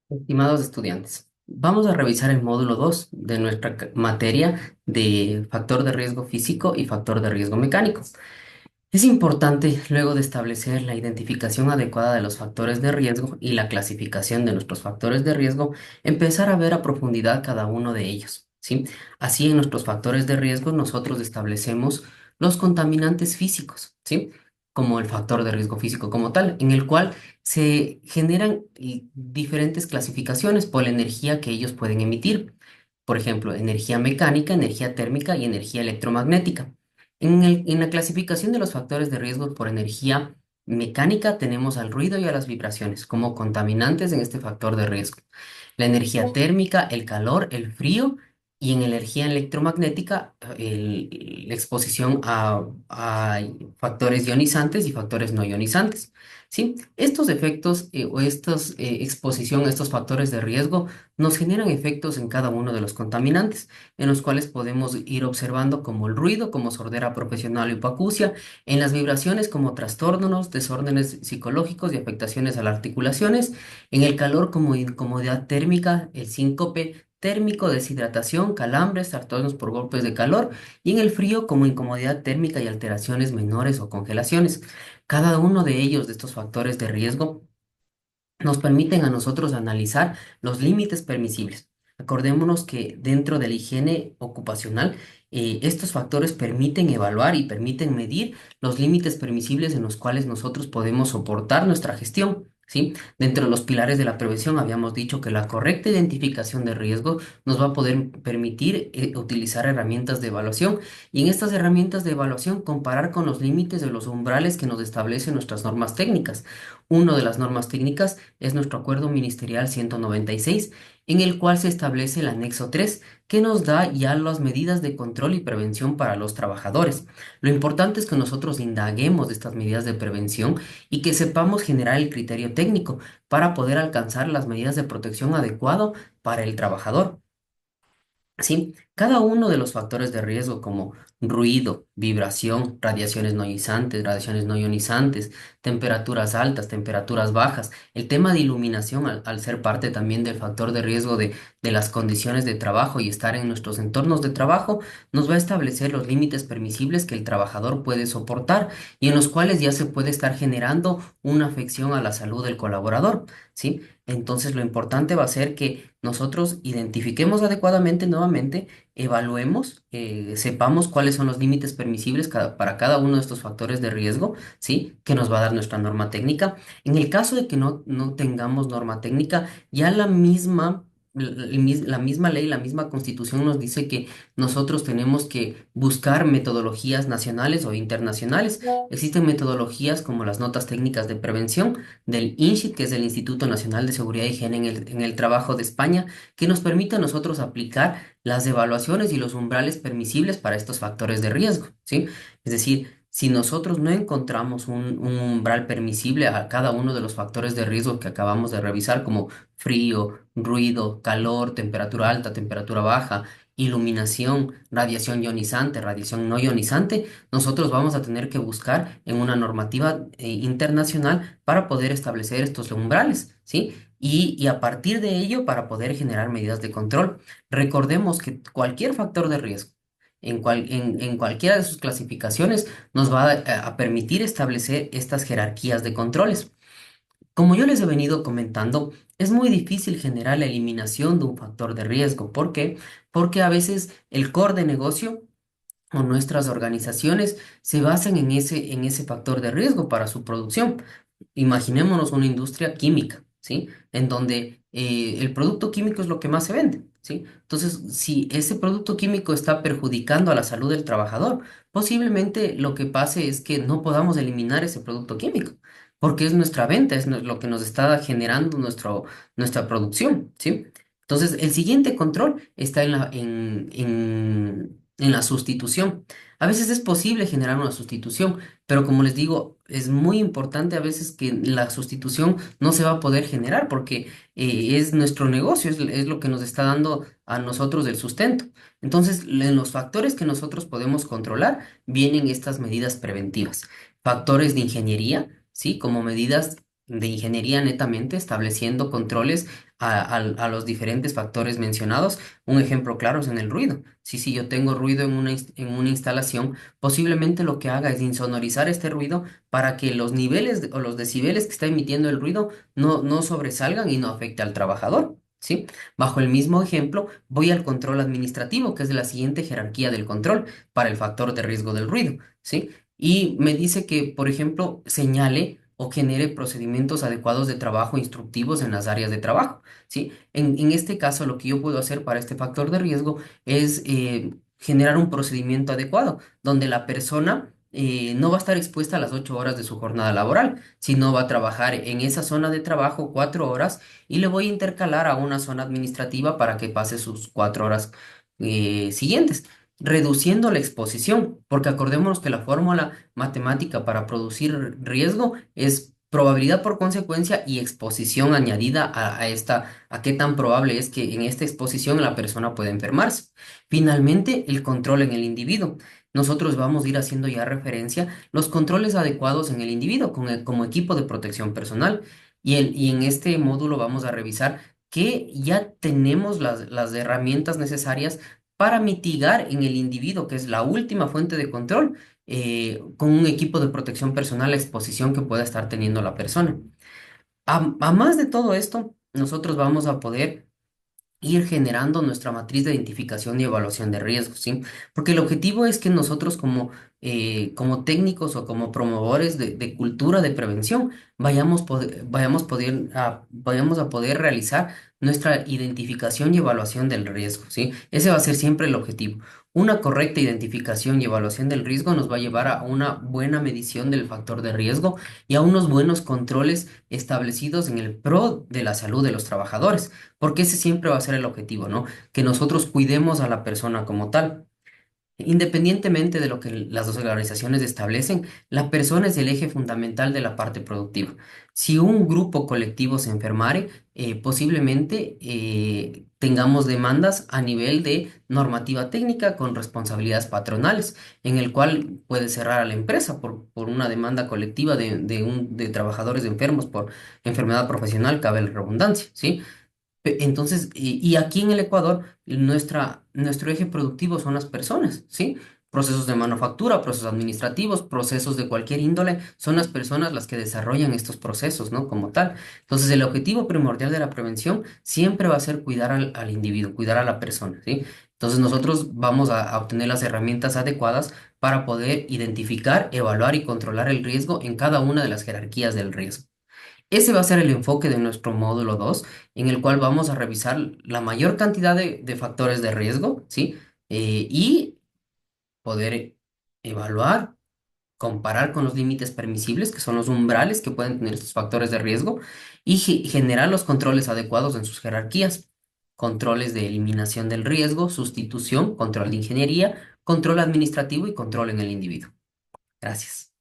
Estimados estudiantes, vamos a revisar el módulo 2 de nuestra materia de factor de riesgo físico y factor de riesgo mecánico. Es importante, luego de establecer la identificación adecuada de los factores de riesgo y la clasificación de nuestros factores de riesgo, empezar a ver a profundidad cada uno de ellos, ¿sí? Así, en nuestros factores de riesgo nosotros establecemos los contaminantes físicos, ¿sí? Como el factor de riesgo físico como tal, en el cual se generan diferentes clasificaciones por la energía que ellos pueden emitir. Por ejemplo, energía mecánica, energía térmica y energía electromagnética. En la clasificación de los factores de riesgo por energía mecánica tenemos al ruido y a las vibraciones como contaminantes en este factor de riesgo. La energía térmica, el calor, el frío y en energía electromagnética la exposición a factores ionizantes y factores no ionizantes. ¿Sí? Estos efectos o esta exposición a estos factores de riesgo nos generan efectos en cada uno de los contaminantes en los cuales podemos ir observando como el ruido, como sordera profesional o hipoacusia, en las vibraciones como trastornos, desórdenes psicológicos y afectaciones a las articulaciones, en el calor como incomodidad térmica, el síncope térmico, deshidratación, calambres, trastornos por golpes de calor, y en el frío como incomodidad térmica y alteraciones menores o congelaciones. Cada uno de ellos, de estos factores de riesgo, nos permiten a nosotros analizar los límites permisibles. Acordémonos que dentro de la higiene ocupacional, estos factores permiten evaluar y permiten medir los límites permisibles en los cuales nosotros podemos soportar nuestra gestión. ¿Sí? Dentro de los pilares de la prevención habíamos dicho que la correcta identificación de riesgos nos va a poder permitir utilizar herramientas de evaluación y en estas herramientas de evaluación comparar con los límites de los umbrales que nos establecen nuestras normas técnicas. Una de las normas técnicas es nuestro Acuerdo Ministerial 196, en el cual se establece el anexo 3, que nos da ya las medidas de control y prevención para los trabajadores. Lo importante es que nosotros indaguemos de estas medidas de prevención y que sepamos generar el criterio técnico para poder alcanzar las medidas de protección adecuado para el trabajador. Sí, cada uno de los factores de riesgo como ruido, vibración, radiaciones no ionizantes, temperaturas altas, temperaturas bajas, el tema de iluminación al ser parte también del factor de riesgo de las condiciones de trabajo y estar en nuestros entornos de trabajo, nos va a establecer los límites permisibles que el trabajador puede soportar y en los cuales ya se puede estar generando una afección a la salud del colaborador, ¿sí? Entonces lo importante va a ser que nosotros identifiquemos adecuadamente nuevamente, evaluemos, sepamos cuáles son los límites permisibles para cada uno de estos factores de riesgo, ¿sí? Que nos va a dar nuestra norma técnica. En el caso de que no tengamos norma técnica, ya la misma ley, la misma constitución nos dice que nosotros tenemos que buscar metodologías nacionales o internacionales. Existen metodologías como las notas técnicas de prevención del INSHIT, que es el Instituto Nacional de Seguridad y Higiene en el Trabajo de España, que nos permite a nosotros aplicar las evaluaciones y los umbrales permisibles para estos factores de riesgo, ¿sí? Es decir, si nosotros no encontramos un umbral permisible a cada uno de los factores de riesgo que acabamos de revisar, como frío, ruido, calor, temperatura alta, temperatura baja, iluminación, radiación ionizante, radiación no ionizante, nosotros vamos a tener que buscar en una normativa internacional para poder establecer estos umbrales, ¿sí? Y a partir de ello, para poder generar medidas de control. Recordemos que cualquier factor de riesgo, en cualquiera de sus clasificaciones, nos va a permitir establecer estas jerarquías de controles. Como yo les he venido comentando, es muy difícil generar la eliminación de un factor de riesgo. ¿Por qué? Porque a veces el core de negocio o nuestras organizaciones se basan en ese factor de riesgo para su producción. Imaginémonos una industria química, ¿sí? En donde el producto químico es lo que más se vende, ¿sí? Entonces, si ese producto químico está perjudicando a la salud del trabajador, posiblemente lo que pase es que no podamos eliminar ese producto químico, porque es nuestra venta, es lo que nos está generando nuestra producción, ¿sí? Entonces, el siguiente control está en la sustitución. A veces es posible generar una sustitución, pero como les digo, es muy importante a veces que la sustitución no se va a poder generar porque es nuestro negocio, es lo que nos está dando a nosotros el sustento. Entonces, en los factores que nosotros podemos controlar vienen estas medidas preventivas. Factores de ingeniería, ¿sí? Como medidas de ingeniería netamente, estableciendo controles a los diferentes factores mencionados. Un ejemplo claro es en el ruido. Si yo tengo ruido en una instalación, posiblemente lo que haga es insonorizar este ruido para que los niveles o los decibeles que está emitiendo el ruido no sobresalgan y no afecte al trabajador. ¿Sí? Bajo el mismo ejemplo, voy al control administrativo, que es la siguiente jerarquía del control para el factor de riesgo del ruido. ¿Sí? Y me dice que, por ejemplo, señale o genere procedimientos adecuados de trabajo instructivos en las áreas de trabajo, ¿sí? En este caso, lo que yo puedo hacer para este factor de riesgo es generar un procedimiento adecuado, donde la persona no va a estar expuesta a las 8 horas de su jornada laboral, sino va a trabajar en esa zona de trabajo 4 horas y le voy a intercalar a una zona administrativa para que pase sus 4 horas siguientes, reduciendo la exposición, porque acordémonos que la fórmula matemática para producir riesgo es probabilidad por consecuencia y exposición añadida a esta, a qué tan probable es que en esta exposición la persona pueda enfermarse. Finalmente, el control en el individuo. Nosotros vamos a ir haciendo ya referencia los controles adecuados en el individuo como equipo de protección personal. Y en este módulo vamos a revisar que ya tenemos las herramientas necesarias para mitigar en el individuo, que es la última fuente de control, con un equipo de protección personal la exposición que pueda estar teniendo la persona. A más de todo esto, nosotros vamos a poder ir generando nuestra matriz de identificación y evaluación de riesgos, ¿sí? Porque el objetivo es que nosotros como técnicos o como promotores de cultura de prevención vayamos a poder realizar nuestra identificación y evaluación del riesgo, ¿sí? Ese va a ser siempre el objetivo. Una correcta identificación y evaluación del riesgo nos va a llevar a una buena medición del factor de riesgo y a unos buenos controles establecidos en el pro de la salud de los trabajadores, porque ese siempre va a ser el objetivo, ¿no? Que nosotros cuidemos a la persona como tal. Independientemente de lo que las dos organizaciones establecen, la persona es el eje fundamental de la parte productiva. Si un grupo colectivo se enfermare, posiblemente tengamos demandas a nivel de normativa técnica con responsabilidades patronales, en el cual puede cerrar a la empresa por una demanda colectiva de trabajadores enfermos por enfermedad profesional, cabe la redundancia, ¿sí? Entonces, y aquí en el Ecuador, nuestro eje productivo son las personas, ¿sí? Procesos de manufactura, procesos administrativos, procesos de cualquier índole, son las personas las que desarrollan estos procesos, ¿no? Como tal. Entonces, el objetivo primordial de la prevención siempre va a ser cuidar al individuo, cuidar a la persona, ¿sí? Entonces, nosotros vamos a obtener las herramientas adecuadas para poder identificar, evaluar y controlar el riesgo en cada una de las jerarquías del riesgo. Ese va a ser el enfoque de nuestro módulo 2, en el cual vamos a revisar la mayor cantidad de factores de riesgo, ¿sí? Y poder evaluar, comparar con los límites permisibles, que son los umbrales que pueden tener estos factores de riesgo, y generar los controles adecuados en sus jerarquías. Controles de eliminación del riesgo, sustitución, control de ingeniería, control administrativo y control en el individuo. Gracias.